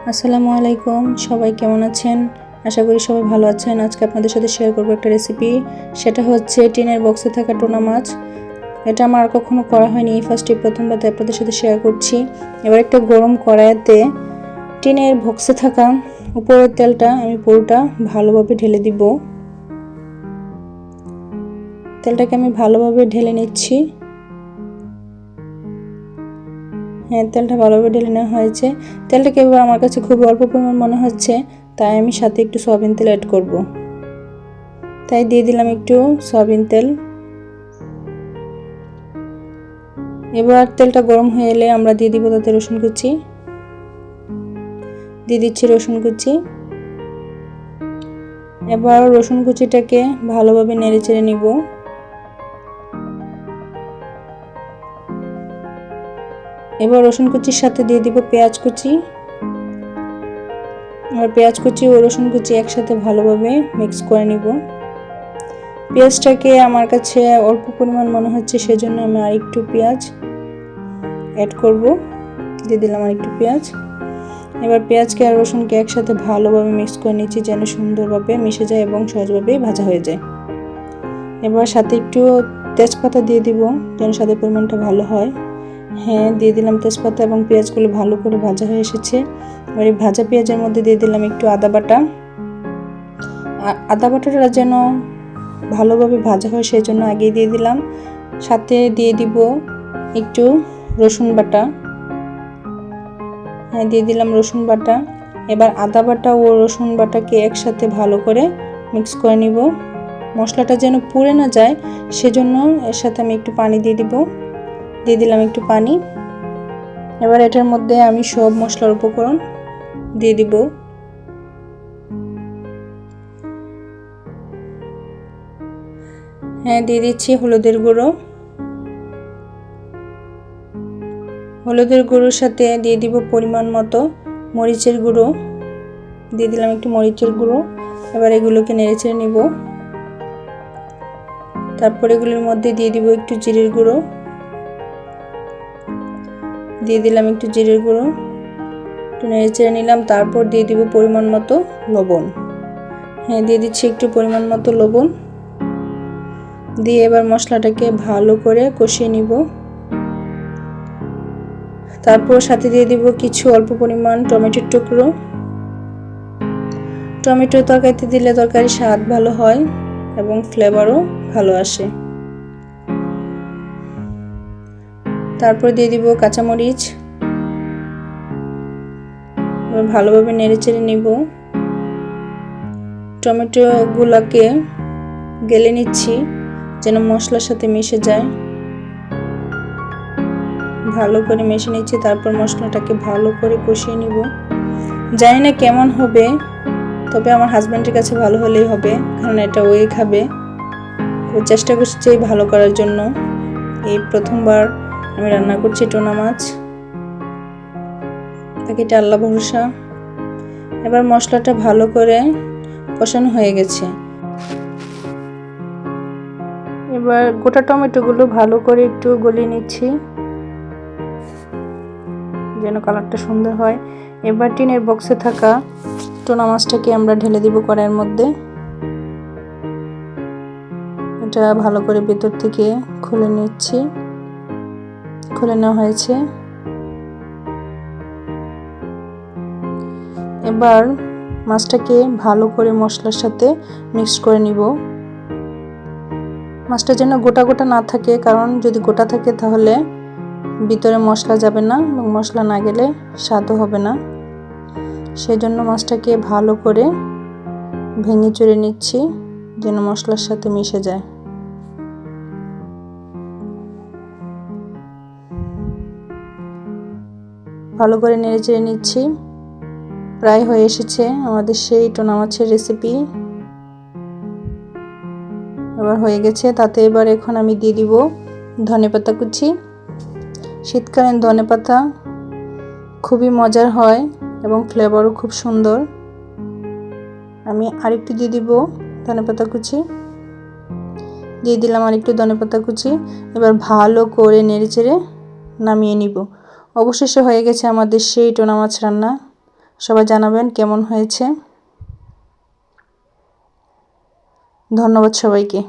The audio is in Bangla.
আসসালামু আলাইকুম, সবাই কেমন আছেন? আশা করি সবাই ভালো আছেন। আজকে আপনাদের সাথে শেয়ার করব একটা রেসিপি। সেটা হচ্ছে টিনের বক্সে থাকা টুনা মাছ। এটা আমার কখনো করা হয়নি, ফার্স্টে প্রথমবার আপনাদের সাথে শেয়ার করছি। এবার একটা গরম কড়াইতে টিনের বক্সে থাকা উপরের তেলটা আমি পুরোটা ভালোভাবে ঢেলে দিব। তেলটাকে আমি ভালোভাবে ঢেলে নিচ্ছি। হ্যাঁ, তেলটা ভালোভাবে ঢেলে নেওয়া হয়েছে। তেলটাকে এবার আমার কাছে খুব অল্প পরিমাণ মনে হচ্ছে, তাই আমি সাথে একটু সয়াবিন তেল অ্যাড করব। তাই দিয়ে দিলাম একটু সয়াবিন তেল। এবার তেলটা গরম হয়ে এলে আমরা দিয়ে দিব তাতে রসুন কুচি। দিয়ে দিচ্ছি রসুন কুচি। এবার রসুন কুচিটাকে ভালোভাবে নেড়ে চেড়ে নিব। এবার রসুন কুচির সাথে দিয়ে দিব পেঁয়াজ কুচি। আর পেঁয়াজ কুচি ও রসুন কুচি একসাথে ভালোভাবে মিক্স করে নিব। পেঁয়াজটাকে আমার কাছে অল্প পরিমাণ মনে হচ্ছে, সেজন্য আমি আর একটু পেঁয়াজ অ্যাড করব। দিয়ে দিলাম আর একটু পেঁয়াজ। এবার পেঁয়াজকে আর রসুনকে একসাথে ভালোভাবে মিক্স করে নিচ্ছি, যেন সুন্দরভাবে মিশে যায় এবং সহজভাবে ভাজা হয়ে যায়। এবার সাথে একটু তেজপাতা দিয়ে দিব, যেন স্বাদের পরিমাণটা ভালো হয়। হ্যাঁ, দিয়ে দিলাম তেজপাতা এবং পেঁয়াজগুলো ভালো করে ভাজা হয়ে এসেছে। এবার এই ভাজা পেঁয়াজের মধ্যে দিয়ে দিলাম একটু আদা বাটা। আদা বাটাটা যেন ভালোভাবে ভাজা হয় সেই জন্য আগেই দিয়ে দিলাম। সাথে দিয়ে দিব একটু রসুন বাটা। হ্যাঁ, দিয়ে দিলাম রসুন বাটা। এবার আদা বাটা ও রসুন বাটাকে একসাথে ভালো করে মিক্স করে নিব। মশলাটা যেন পুড়ে না যায় সেজন্য এর সাথে আমি একটু পানি দিয়ে দিব। দিয়ে দিলাম একটু পানি। এবার এটার মধ্যে আমি সব মশলার উপকরণ দিয়ে দিব। হ্যাঁ, দিয়ে দিচ্ছি হলুদের গুঁড়ো। হলুদের গুঁড়োর সাথে দিয়ে দিব পরিমাণ মতো মরিচের গুঁড়ো। দিয়ে দিলাম একটু মরিচের গুঁড়ো। এবার এগুলোকে নেড়েচেড়ে নিব। তারপর এগুলোর মধ্যে দিয়ে দিব একটু জিরের গুঁড়ো। দিয়ে দিলাম একটু জিরের গুঁড়ো, একটু নেড়েচেড়ে নিলাম। তারপর দিয়ে দিব পরিমাণ মতো লবণ। হ্যাঁ, দিয়ে দিচ্ছি একটু পরিমাণ মতো লবণ। দিয়ে এবার মশলাটাকে ভালো করে কষিয়ে নিব। তারপর সাথে দিয়ে দিব কিছু অল্প পরিমাণ টমেটোর টুকরো। টমেটো তরকারিতে দিলে তরকারির স্বাদ ভালো হয় এবং ফ্লেভারও ভালো আসে। তারপর দিয়ে দিব কাঁচামরিচ। ভালোভাবে নেড়েচেড়ে নিব। টমেটো গুলাকে গেলে নিচ্ছি, যেন মশলার সাথে মিশে যায়। ভালো করে মিশে নিচ্ছি। তারপর মশলাটাকে ভালো করে কষিয়ে নিব। জানি না কেমন হবে, তবে আমার হাজব্যান্ডের কাছে ভালো হলেই হবে, কারণ এটা ওই খাবে। তো চেষ্টা করছি ভালো করার জন্য। এই প্রথমবার আমি রান্না করছি টুনা মাছ, বাকিটা আল্লাহ ভরসা। এবার মশলাটা ভালো করে কষানো হয়ে গেছে। এবার গোটা টমেটোগুলো ভালো করে একটু গলিয়ে নিচ্ছি, যেন কালারটা সুন্দর হয়। এবার টিনের বক্সে থাকা টুনা মাছটাকে আমরা ঢেলে দিব কড়াইয়ের মধ্যে। এটা ভালো করে ভেতর থেকে খুলে নিচ্ছি। খুলে নেওয়া হয়েছে। এবার মাছটাকে ভালো করে মশলার সাথে মিক্স করে নিব। মাছটা যেন গোটা গোটা না থাকে, কারণ যদি গোটা থাকে তাহলে ভিতরে মশলা যাবে না এবং মশলা না গেলে স্বাদও হবে না। সেজন্য মাছটাকে ভালো করে ভেঙে চুরে নিচ্ছি, যেন মশলার সাথে মিশে যায়। ভালো করে নেড়ে চেড়ে নিচ্ছি। প্রায় হয়ে এসেছে আমাদের সেই টুনা মাছের রেসিপি। এবার হয়ে গেছে। তাতে এবার এখন আমি দিয়ে দিব ধনেপাতা কুচি। শীতকালীন ধনেপাতা খুবই মজার হয় এবং ফ্লেভারও খুব সুন্দর। আমি আরেকটু দিয়ে দিব ধনেপাতা কুচি। দিয়ে দিলাম আরেকটু ধনেপাতা কুচি। এবার ভালো করে নেড়েচেড়ে নামিয়ে নিব। অবশেষে হয়ে গেছে আমাদের সেই টুনা মাছ রান্না। সবাই জানাবেন কেমন হয়েছে। ধন্যবাদ সবাইকে।